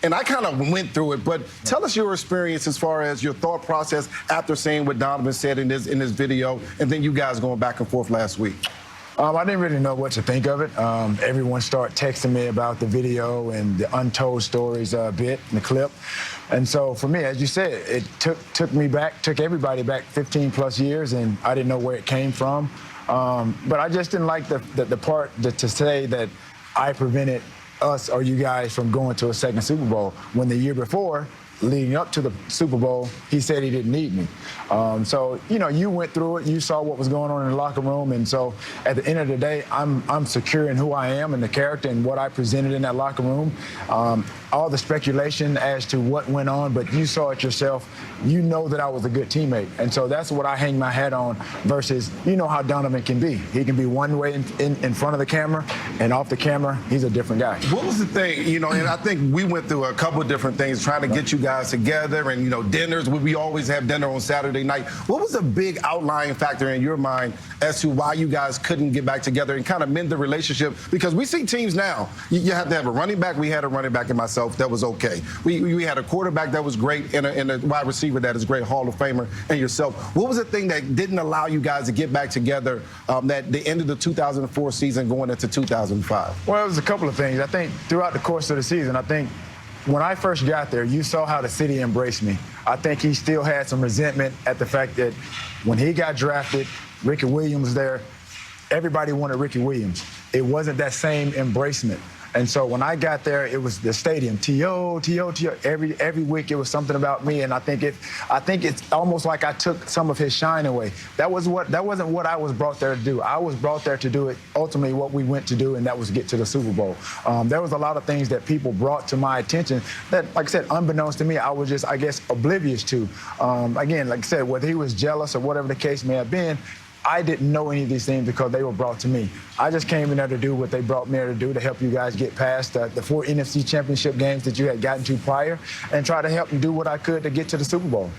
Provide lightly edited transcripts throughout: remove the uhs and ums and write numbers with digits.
And I kind of went through it, but tell us your experience as far as your thought process after seeing what Donovan said in this video, and then you guys going back and forth last week. I didn't really know what to think of it. Everyone started texting me about the video and the untold stories bit in the clip. And so for me, as you said, it took everybody back 15 plus years, and I didn't know where it came from. But I just didn't like the part to say that I prevented us or you guys from going to a second Super Bowl when the year before, leading up to the Super Bowl, he said he didn't need me. So, you know, you went through it. You saw what was going on in the locker room. And so at the end of the day, I'm secure in who I am and the character and what I presented in that locker room. All the speculation as to what went on, but you saw it yourself. You know that I was a good teammate. And so that's what I hang my hat on versus, you know how Donovan can be. He can be one way in front of the camera, and off the camera, he's a different guy. What was the thing, you know, and I think we went through a couple of different things trying to get you guys together and, you know, dinners. We always have dinner on Saturday night. What was the big outlying factor in your mind as to why you guys couldn't get back together and kind of mend the relationship? Because we see teams now, you have to have a running back. We had a running back in myself that was okay. We had a quarterback that was great and a wide receiver that is great, Hall of Famer, and yourself. What was the thing that didn't allow you guys to get back together at the end of the 2004 season going into 2005? Well, it was a couple of things. I think throughout the course of the season, I think when I first got there, you saw how the city embraced me. I think he still had some resentment at the fact that when he got drafted, Ricky Williams was there. Everybody wanted Ricky Williams. It wasn't that same embracement. And so when I got there, it was the stadium, T.O., T.O., T.O. Every week it was something about me, and I think it's almost like I took some of his shine away. That wasn't what I was brought there to do. I was brought there to do it ultimately what we went to do, and that was get to the Super Bowl. There was a lot of things that people brought to my attention that, like I said, unbeknownst to me, I was just, I guess, oblivious to. Again, like I said, whether he was jealous or whatever the case may have been, I didn't know any of these things because they were brought to me. I just came in there to do what they brought me there to do, to help you guys get past the 4 NFC championship games that you had gotten to prior and try to help them do what I could to get to the Super Bowl.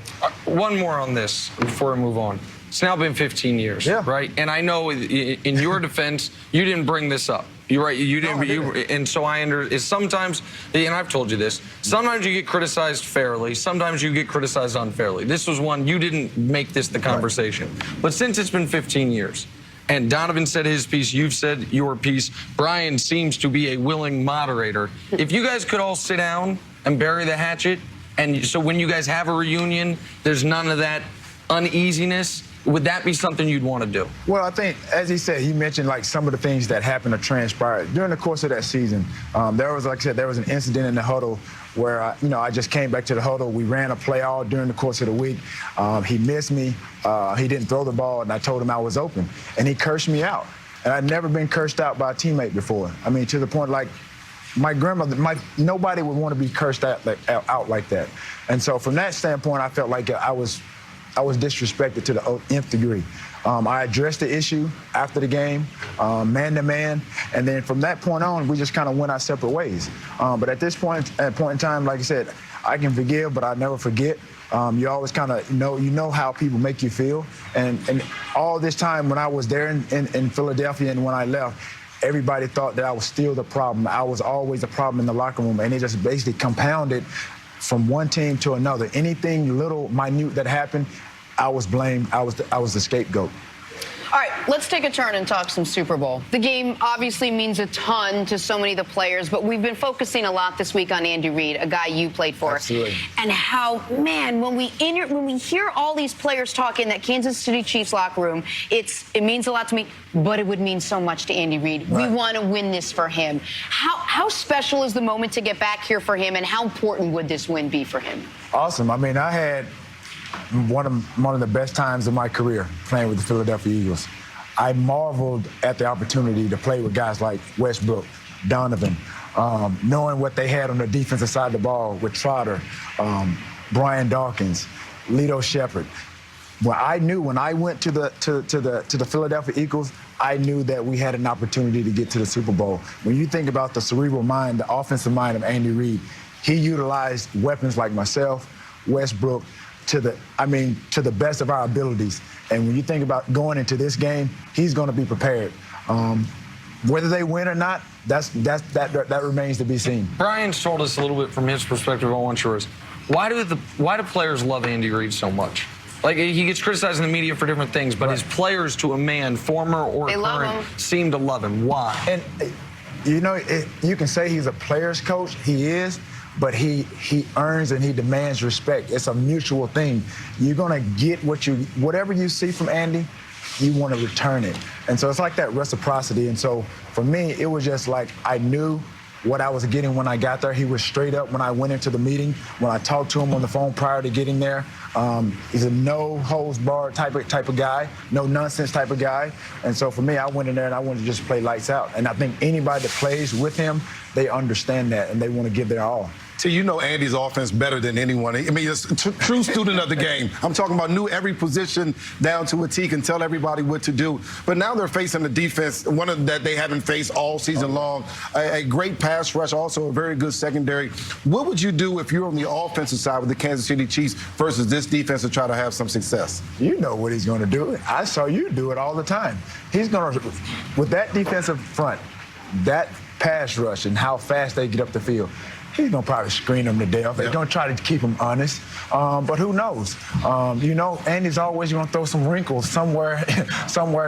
One more on this before we move on. It's now been 15 years, right? And I know in your defense, you didn't bring this up. You're right. You didn't. And so sometimes, and I've told you this, sometimes you get criticized fairly. Sometimes you get criticized unfairly. This was one, you didn't make this the conversation. Right. But since it's been 15 years, and Donovan said his piece, you've said your piece, Brian seems to be a willing moderator. If you guys could all sit down and bury the hatchet, and so when you guys have a reunion, there's none of that uneasiness, would that be something you'd want to do? Well, I think, as he said, he mentioned like some of the things that happened or transpired during the course of that season. There was, like I said, there was an incident in the huddle where, I just came back to the huddle. We ran a play all during the course of the week. He missed me. He didn't throw the ball, and I told him I was open. And he cursed me out. And I'd never been cursed out by a teammate before. I mean, to the point, like, my grandmother, nobody would want to be cursed out like that. And so from that standpoint, I felt like I was disrespected to the nth degree. I addressed the issue after the game, man to man, and then from that point on, we just kind of went our separate ways. But at this point in time, like I said, I can forgive, but I never forget. You always kind of know how people make you feel. And all this time when I was there in Philadelphia and when I left, everybody thought that I was still the problem. I was always a problem in the locker room, and it just basically compounded from one team to another. Anything little, minute that happened, I was blamed. I was the scapegoat. All right, let's take a turn and talk some Super Bowl. The game obviously means a ton to so many of the players, but we've been focusing a lot this week on Andy Reid, a guy you played for. Absolutely. And how, man, when we hear all these players talk in that Kansas City Chiefs locker room, it means a lot to me, but it would mean so much to Andy Reid. Right. We want to win this for him. How special is the moment to get back here for him, and how important would this win be for him? Awesome. I mean, I had one of the best times of my career playing with the Philadelphia Eagles. I marveled at the opportunity to play with guys like Westbrook, Donovan, knowing what they had on the defensive side of the ball with Trotter, Brian Dawkins, Lito Shepherd. Well, I knew when I went to the Philadelphia Eagles, I knew that we had an opportunity to get to the Super Bowl. When you think about the cerebral mind, the offensive mind of Andy Reid, he utilized weapons like myself, Westbrook, to the best of our abilities. And when you think about going into this game, he's going to be prepared. whether they win or not, that remains to be seen. Brian's told us a little bit from his perspective. I want yours. Why do players love Andy Reid so much? Like, he gets criticized in the media for different things, but his players, to a man, former or current, seem to love him. Why? And you know, you can say he's a player's coach. He is. But he earns and he demands respect. It's a mutual thing. You're gonna get whatever you see from Andy, you want to return it. And so it's like that reciprocity. And so for me, it was just like I knew what I was getting when I got there. He was straight up when I went into the meeting. When I talked to him on the phone prior to getting there, he's a no holds barred type of guy, no nonsense type of guy. And so for me, I went in there and I wanted to just play lights out. And I think anybody that plays with him, they understand that and they want to give their all. So you know Andy's offense better than anyone. I mean, he's a true student of the game. I'm talking about knew every position down to a T, can tell everybody what to do. But now they're facing a defense, that they haven't faced all season long. A great pass rush, also a very good secondary. What would you do if you're on the offensive side with the Kansas City Chiefs versus this defense to try to have some success? You know what he's going to do. I saw you do it all the time. He's going to, with that defensive front, that pass rush and how fast they get up the field, he's going to probably screen them to death. They're going to try to keep him honest. But who knows? You know, Andy's always going to throw some wrinkles somewhere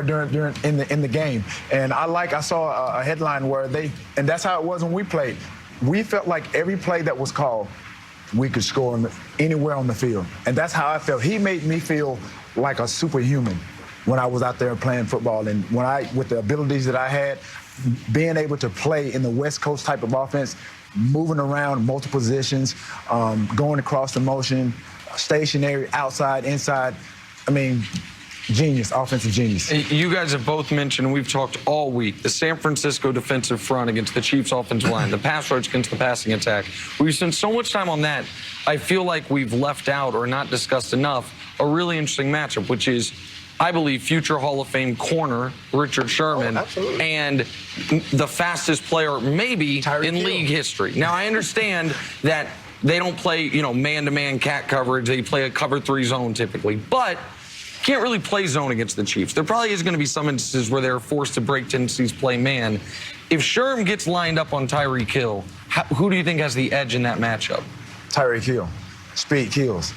during in the game. And I saw a headline where and that's how it was when we played. We felt like every play that was called, we could score anywhere on the field. And that's how I felt. He made me feel like a superhuman when I was out there playing football. And with the abilities that I had, being able to play in the West Coast type of offense, moving around multiple positions, going across the motion, stationary, outside, inside. I mean, genius, offensive genius. You guys have both mentioned, and we've talked all week, the San Francisco defensive front against the Chiefs offensive line, the pass rush against the passing attack. We've spent so much time on that, I feel like we've left out or not discussed enough a really interesting matchup, which is, I believe, future Hall of Fame corner Richard Sherman and the fastest player maybe Tyreek in Hill. league history. Now, I understand that they don't play, man-to-man cat coverage. They play a cover 3 zone typically, but can't really play zone against the Chiefs. There probably is going to be some instances where they're forced to break tendencies, play man. If Sherman gets lined up on Tyreek Hill, who do you think has the edge in that matchup? Tyreek Hill. Speed kills.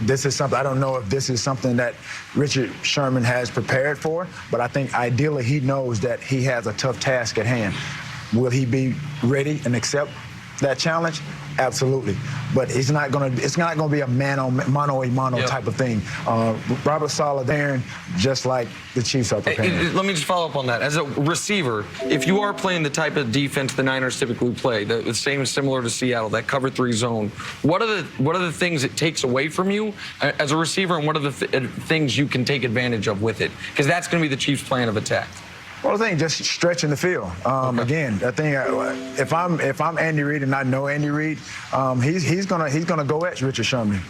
This is something, I don't know if this is something that Richard Sherman has prepared for, but I think ideally he knows that he has a tough task at hand. Will he be ready and accept that challenge? Absolutely. But it's not going to be a mano-a-mano type of thing. Robert Saleh there, just like the Chiefs are preparing. Let me just follow up on that. As a receiver, if you are playing the type of defense the Niners typically play, the same similar to Seattle, that cover 3 zone, what are the things it takes away from you as a receiver, and what are the things you can take advantage of with it? Because that's going to be the Chiefs' plan of attack. Well, I think just stretching the field. Again, I think if I'm Andy Reid and I know Andy Reid, he's gonna go at Richard Sherman.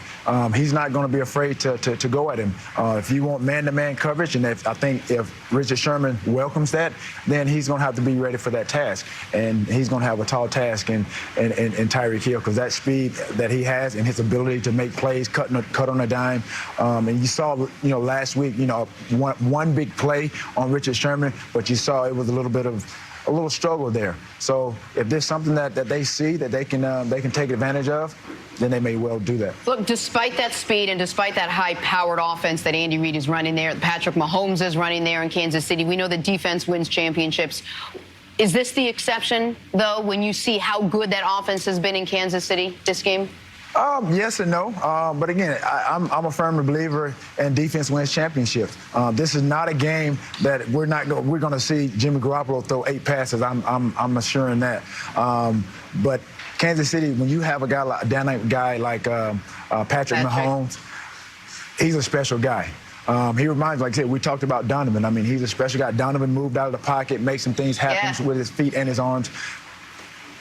He's not gonna be afraid to go at him. If you want man-to-man coverage, and I think if Richard Sherman welcomes that, then he's gonna have to be ready for that task, and he's gonna have a tall task in Tyreek Hill, because that speed that he has and his ability to make plays, cut on a dime. And you saw, last week, one big play on Richard Sherman, but you saw it was a little struggle there. So if there's something that they see that they can take advantage of, then they may well do that. Look, despite that speed and despite that high-powered offense that Andy Reid is running there, Patrick Mahomes is running there in Kansas City, we know that defense wins championships. Is this the exception, though, when you see how good that offense has been in Kansas City this game? Yes and no. But again, I'm a firm believer in defense wins championships. This is not a game that we're going to see Jimmy Garoppolo throw 8 passes. I'm assuring that. But Kansas City, when you have a dynamic guy like Patrick Mahomes, he's a special guy. He reminds, like I said, we talked about Donovan. I mean, he's a special guy. Donovan moved out of the pocket, made some things happen with his feet and his arms.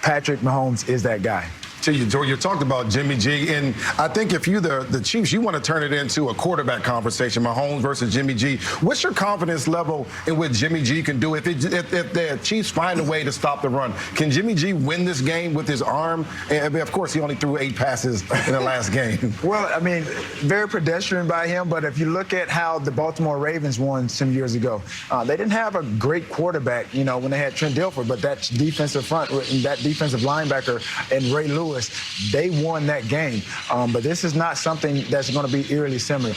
Patrick Mahomes is that guy. to you, Joe, you talked about Jimmy G, and I think if you're the Chiefs, you want to turn it into a quarterback conversation, Mahomes versus Jimmy G. What's your confidence level in what Jimmy G can do? If the Chiefs find a way to stop the run, can Jimmy G win this game with his arm? And of course, he only threw 8 passes in the last game. Well, I mean, very pedestrian by him, but if you look at how the Baltimore Ravens won some years ago, they didn't have a great quarterback, you know, when they had Trent Dilfer, but that defensive front, that defensive linebacker and Ray Lewis, they won that game. But this is not something that's going to be eerily similar.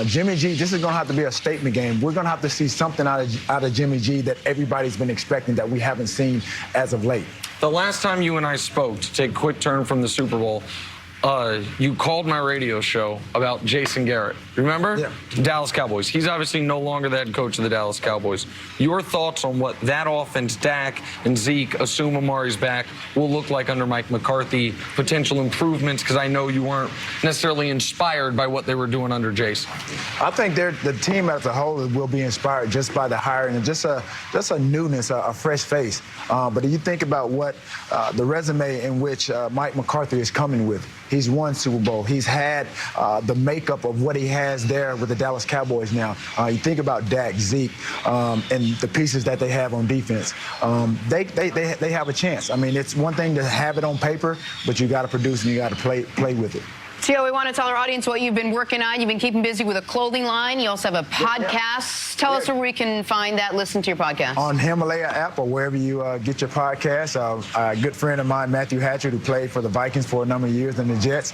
Jimmy G, this is going to have to be a statement game. We're going to have to see something out of Jimmy G that everybody's been expecting that we haven't seen as of late. The last time you and I spoke, to take a quick turn from the Super Bowl, you called my radio show about Jason Garrett. Remember? Yeah. Dallas Cowboys. He's obviously no longer the head coach of the Dallas Cowboys. Your thoughts on what that offense, Dak and Zeke, assume Amari's back, will look like under Mike McCarthy, potential improvements, because I know you weren't necessarily inspired by what they were doing under Jason. I think the team as a whole will be inspired just by the hiring and just a newness, a fresh face. But if you think about what the resume in which Mike McCarthy is coming with, he's won Super Bowl. He's had the makeup of what he has there with the Dallas Cowboys now. You think about Dak, Zeke, and the pieces that they have on defense. They have a chance. I mean, it's one thing to have it on paper, but you got to produce and you got to play with it. Tio, we want to tell our audience what you've been working on. You've been keeping busy with a clothing line. You also have a podcast. Tell us where we can find that, listen to your podcast. On Himalaya app or wherever you get your podcast. A good friend of mine, Matthew Hatchett, who played for the Vikings for a number of years and the Jets.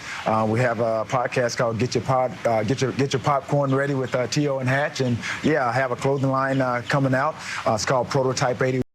We have a podcast called Get Your Popcorn Ready with Tio and Hatch. And, yeah, I have a clothing line coming out. It's called Prototype 81.